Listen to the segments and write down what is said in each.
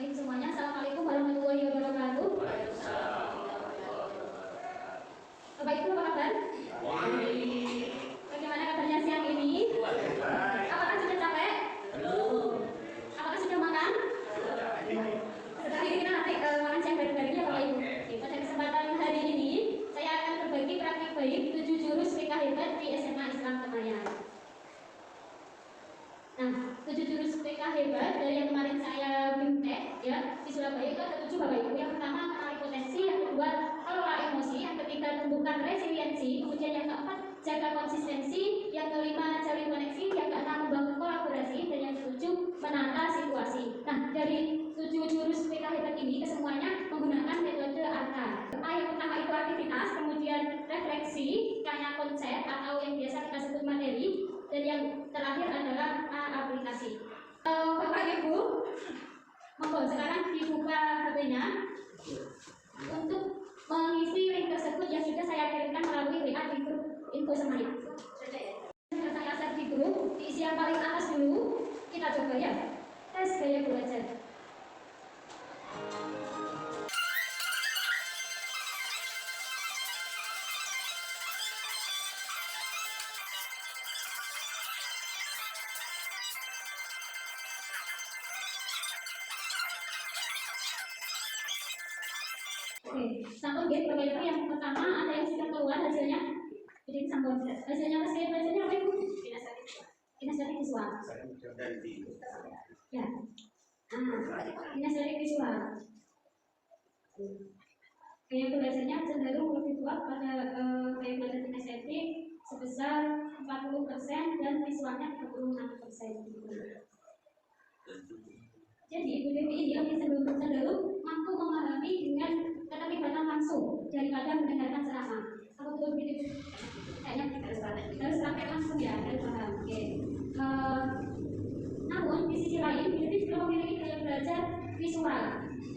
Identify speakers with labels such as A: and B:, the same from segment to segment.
A: Baik semuanya, Assalamualaikum warahmatullahi wabarakatuh. Bapak Ibu apa kabar? Bagaimana kabarnya siang ini? Apakah sudah capek? Apakah sudah makan? Setelah ini kita nanti makan siang bareng-bareng ya Bapak Ibu. Pada kesempatan hari ini saya akan berbagi praktik baik 7 jurus PK hebat di SMA Islam Tenayan. Nah, 7 jurus PK hebat dari yang kemarin saya bimtek ya di Surabaya itu ada 7 Bapak Ibu. Yang pertama kenali potensi, yang kedua kelola emosi, yang ketiga tumbuhkan resiliensi, kemudian yang keempat jaga konsistensi, yang kelima jalin koneksi, yang keenam membangun kolaborasi, dan yang ketujuh menata situasi. Nah, dari 7 jurus PK hebat ini kesemuanya menggunakan metode ARKA. Yang pertama itu aktivitas, kemudian refleksi, karena konsep atau yang biasa kita sebut materi, dan yang terakhir adalah aplikasi. Bapak Ibu, monggo sekarang dibuka HP-nya untuk mengisi link tersebut yang sudah saya kirimkan melalui WA di grup info semuanya. Sudah saya share di grup, diisi yang paling atas dulu. Kita coba ya, tes gaya belajar. Oke, sampel game Bapak Ibu yang pertama ada yang sudah keluar hasilnya. Jadi sampel hasilnya tes gaya belajarnya apa Ibu? Kinestetik visual. Ya. Kinestetik visual. Gaya belajarnya cenderung lebih kuat pada gaya belajar kinestetik sebesar 40% dan visualnya 36%. Jadi BPP ini lebih cenderung mampu memahami dengan keterlibatan langsung daripada mendengarkan ceramah. Kalau betul begitu, kayaknya harus praktek langsung ya, harus paham. Oke. Namun di sisi lain, BPP juga memiliki gaya belajar visual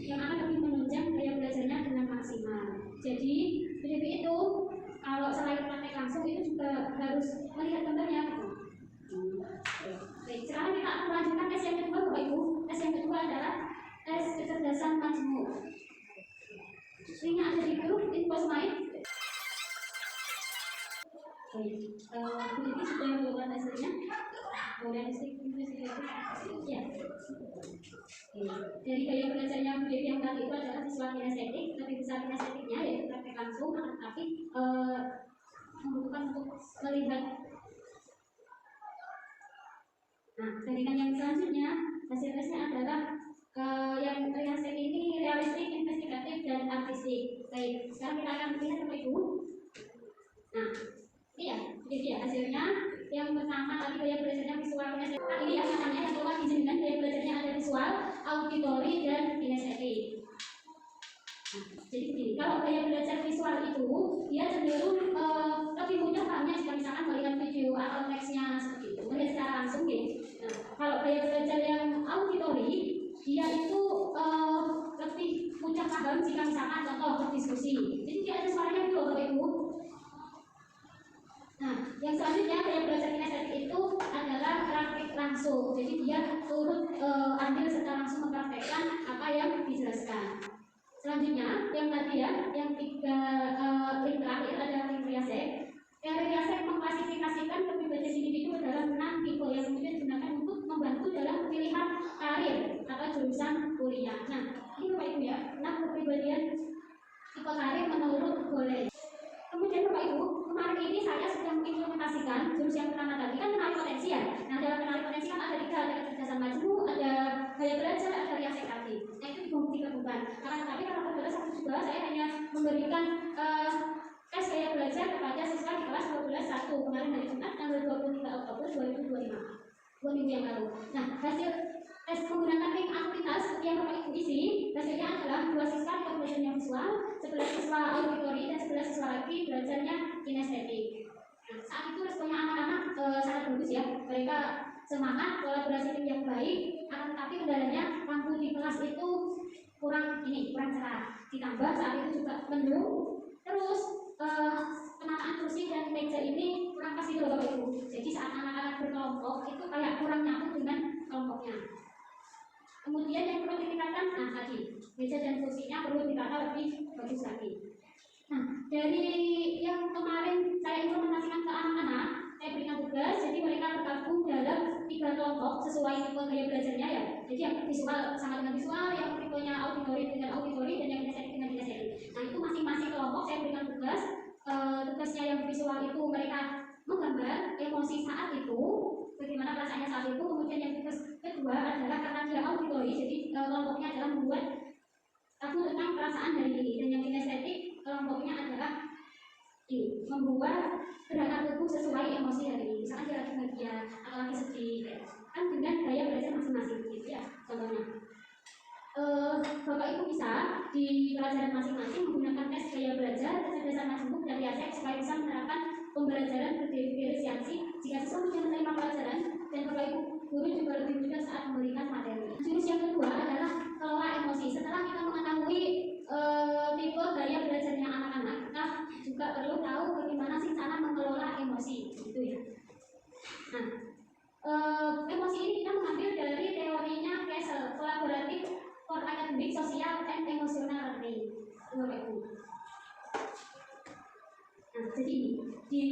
A: yang akan lebih menunjang gaya belajarnya dengan maksimal. Jadi BPP itu kalau selain praktek langsung itu juga harus melihat gambarnya. Baik, sekarang kita akan melanjutkan tes yang kedua Bapak Ibu. Tes yang kedua adalah tes kecerdasan majmuk. Linknya ada di grup info smile. Baik, jadi sudah melakukan hasilnya. Realistik ya. Dari gaya belajarnya BPP yang tadi itu adalah visual kinestetik. Lebih besar kinestetiknya yaitu praktek langsung, tapi membutuhkan untuk melihat. Nah, bandingkan yang selanjutnya, hasil tesnya adalah yang realistik ini realistik, investigatif, dan artistik. Baik, sekarang kita akan melihat Bapak Ibu. Nah, ini ya hasilnya. Yang pertama tadi gaya belajarnya visual kinestetik. Nah, ini yang namanya yang keluar di sini kan gaya belajarnya ada visual, auditory, dan kinestetik. Nah, jadi begini, kalau gaya belajar visual itu dia cenderung lebih mudah pahamnya jika misalkan melihat video atau teksnya seperti itu, melihat secara langsung gitu. Nah, kalau gaya belajar yang auditory dia itu lebih mudah paham jika misalkan contoh berdiskusi. Jadi dia ada suaranya dulu Bapak Ibu. Nah, yang selanjutnya gaya belajar kinestetik itu adalah praktik langsung. Jadi dia turut ambil serta langsung mempraktekkan apa yang dijelaskan. Selanjutnya, yang tadi ya, yang tiga link terakhir adalah link Riasek. Yang Riasek mengklasifikasikan kepribadian individu dalam 6 tipe yang kemudian digunakan untuk membantu dalam pilihan karir atau jurusan kuliah. Nah, ini Bapak Ibu ya, 6 kepribadian tipe karir menurut Golej. Kemudian Bapak Ibu, kemarin ini saya sedang mengimplementasikan jurus yang pertama tadi kan kenali potensi ya. Nah, dalam kenali potensi kan ada 3, ada kecerdasan majmuk, ada gaya belajar, ada Riasek tadi. Nah, itu digabungkan. Tapi karena terbatas satu juga, saya hanya memberikan tes gaya belajar kepada siswa di kelas 12.1 kemarin hari Jumat tanggal 23 Oktober 2025, 2 minggu yang lalu. Nah, hasil tes menggunakan link aktivitas yang Bapak Ibu isi, hasilnya adalah 2 siswa belajarnya visual, 11 siswa auditory, dan 11 siswa lagi belajarnya kinestetik. Nah, saat itu responnya anak-anak sangat bagus ya, mereka semangat, kolaborasi tim yang baik, akan tetapi kendalanya lampu di kelas itu kurang cerah, ditambah saat itu juga mendung, terus penataan kursi dan meja ini kurang pas gitu Bapak Ibu. Jadi saat anak-anak berkelompok itu kayak kurang nyatu dengan kelompoknya. Kemudian yang perlu ditingkatkan, nah tadi meja dan kursinya perlu ditata lebih bagus lagi. Nah, dari yang kemarin saya informasikan ke anak-anak, saya berikan tugas, jadi mereka bergabung dalam 3 kelompok sesuai tipe gaya belajarnya ya. Jadi yang visual sama dengan visual, yang tipenya auditori dengan auditori, dan yang kinestetik dengan kinestetik. Nah, itu masing-masing kelompok saya berikan tugas. Tugasnya yang visual itu mereka menggambar emosi saat itu, bagaimana perasaannya saat itu. Kemudian yang tugas kedua adalah karena dia auditori, jadi kelompoknya adalah membuat aku tentang perasaan dari ini. Dan yang kinestetik kelompoknya adalah ini, membuat gerakan tubuh sesuai emosi hari ini. Misalkan dia lagi bahagia atau lagi sedih, kan dengan gaya belajar masing-masing gitu ya contohnya. Bapak Ibu bisa di pelajaran masing-masing menggunakan tes gaya belajar, kecerdasan majemuk dan riasek supaya bisa menerapkan pembelajaran berdiferensiasi jika siswa sudah menerima pelajaran, dan Bapak Ibu guru juga lebih mudah saat memberikan materi. Jurus yang kedua adalah kelola emosi. Setelah kita mengetahui tipe gaya belajarnya anak-anak, kita juga perlu tahu bagaimana sih cara mengelola emosi, gitu ya. Nah, emosi ini kita mengambil dari teorinya Kessel, kolaboratif for academic, social, and emotional learning. Bapak Ibu. Nah, jadi di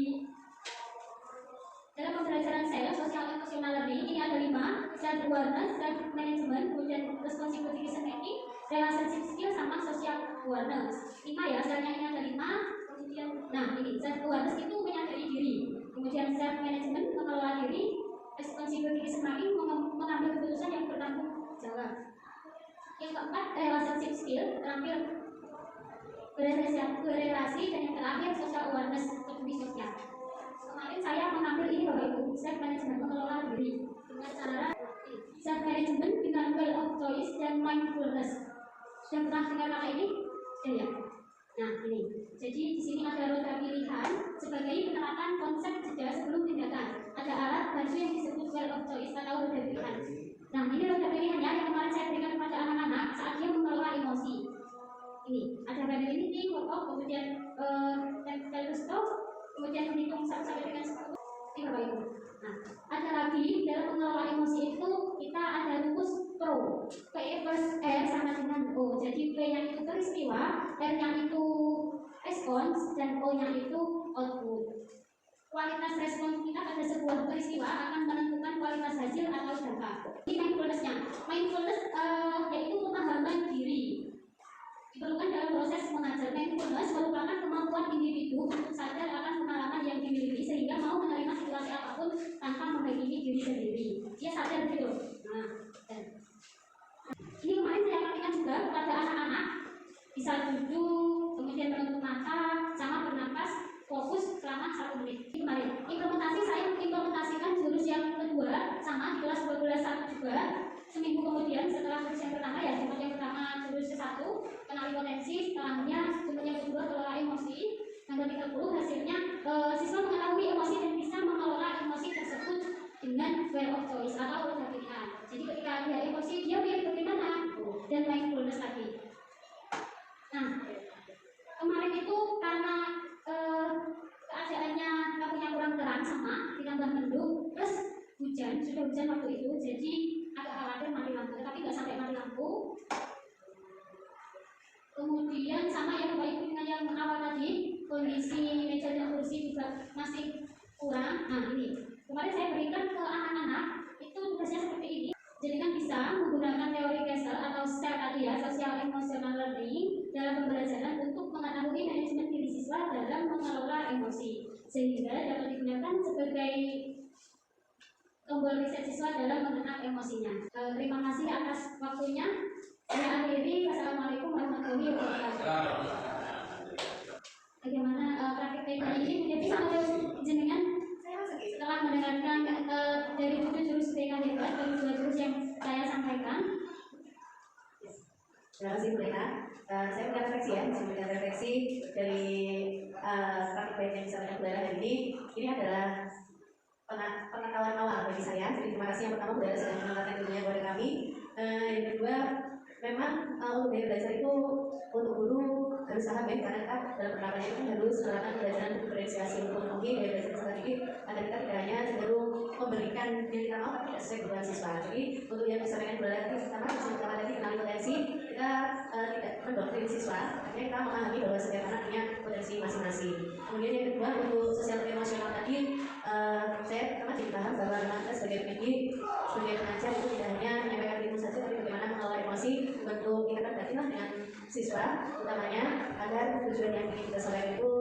A: dalam pembelajaran saya social emotional learning ini ada 5: self awareness, self management, kemudian responsibility decision making, relationship skill, sama social awareness. 5 ya, selnya ini ada 5. Kemudian, nah ini self awareness itu menyadari diri, kemudian self management mengelola diri, responsibility decision making mengambil keputusan yang bertanggung jawab. Yang keempat, relationship skill, terampil berrelasi, dan yang terakhir social awareness, peduli sosial. Kemarin saya mengambil ini Bapak Ibu, self management mengelola diri dengan cara self management dengan well of choice dan mindfulness. Sudah pernah dengar kata ini? Ya. Nah ini, jadi di sini ada roda pilihan sebagai penerapan konsep jeda sebelum tindakan. Ada alat bantu yang disebut well of choice atau roda pilihan. Nah ini roda pilihannya yang kemarin saya berikan kepada anak-anak saat dia mengelola emosi. Ini ada variability, work-off, kemudian stop, kemudian menghitung 1 sampai dengan 10. Ini Bapak Ibu. Nah, ada lagi dalam mengelola emosi itu kita ada rumus PRO. P plus R sama dengan O. Jadi P-nya itu peristiwa, R-nya itu respons, dan O-nya itu output. Kualitas respons kita pada sebuah peristiwa akan menentukan kualitas hasil atau data. Ini mindfulness-nya. Mindfulness yaitu pemahaman diri. Diperlukan dalam proses mengajar. Mindfulness merupakan kemampuan individu untuk sadar akan pengalaman yang dimiliki sehingga mau menerima situasi apapun tanpa menghakimi diri sendiri. Dia sadar gitu. Nah, ini kemarin saya katakan juga kepada anak-anak bisa duduk, kemudian menutup mata, sama bernapas, fokus selama 1 menit. Ini kemarin implementasi, saya implementasikan jurus yang kedua sama di kelas 12.1 juga. Seminggu kemudian setelah jurus yang pertama ya, jurus yang pertama jurus ke-1 kenali potensi, setelahnya jurus yang kedua kelola emosi. Tanggal 30 hasilnya siswa mengetahui emosi dan bisa mengelola emosi tersebut dengan well of choice atau roda pilihan. Jadi ketika dia emosi dia pilih bagaimana, dan mindfulness tadi. Nah, kemarin itu karena keadaannya lampunya kurang terang sama ditambah mendung, terus hujan, sudah hujan waktu itu, jadi agak khawatir mati lampu, tapi nggak sampai mati lampu. Kemudian sama ya Bapak Ibu dengan yang awal tadi, kondisi meja dan kursi juga masih kurang. Nah ini kemarin saya berikan ke anak-anak itu tugasnya seperti ini. Jadi kan bisa menggunakan teori Kessel atau SEL tadi ya, social emotional learning dalam pembelajaran untuk mengetahui manajemen diri siswa dalam mengelola emosi, sehingga dapat digunakan sebagai tombol riset siswa dalam mengenal emosinya. Terima kasih atas waktunya. Saya akhiri. Wassalamualaikum warahmatullahi wabarakatuh. Bagaimana praktik teknik ini menjadi menurut jenengan setelah mendengarkan dari 7 jurus BK hebat dan 2 jurus yang saya sampaikan?
B: Terima kasih Bu Lena. Saya punya refleksi ya, saya refleksi dari praktik baik yang disampaikan Bu Lena hari ini. Ini adalah pengetahuan awal bagi saya. Jadi terima kasih yang pertama Bu Lena sudah mengenalkan ilmunya kepada kami. Yang kedua, memang untuk gaya belajar itu untuk guru harus paham ya, karena kita dalam penerapannya itu harus melakukan pembelajaran diferensiasi untuk memenuhi gaya belajar strategik agar kita tidak hanya cenderung memberikan yang kita mau tapi tidak sesuai kebutuhan siswa. Jadi untuk yang disampaikan Bu Lala pertama tadi kenali potensi, kita tidak mendoktrin siswa, artinya kita memahami bahwa setiap anak punya potensi masing-masing. Kemudian yang kedua untuk sosial emosional tadi, saya pertama jadi paham bahwa memang kita sebagai pendidik, sebagai pengajar itu tidak hanya menyampaikan ilmu saja, tapi bagaimana mengelola emosi, membentuk ikatan batin dengan siswa, utamanya agar tujuan yang ingin kita sampaikan itu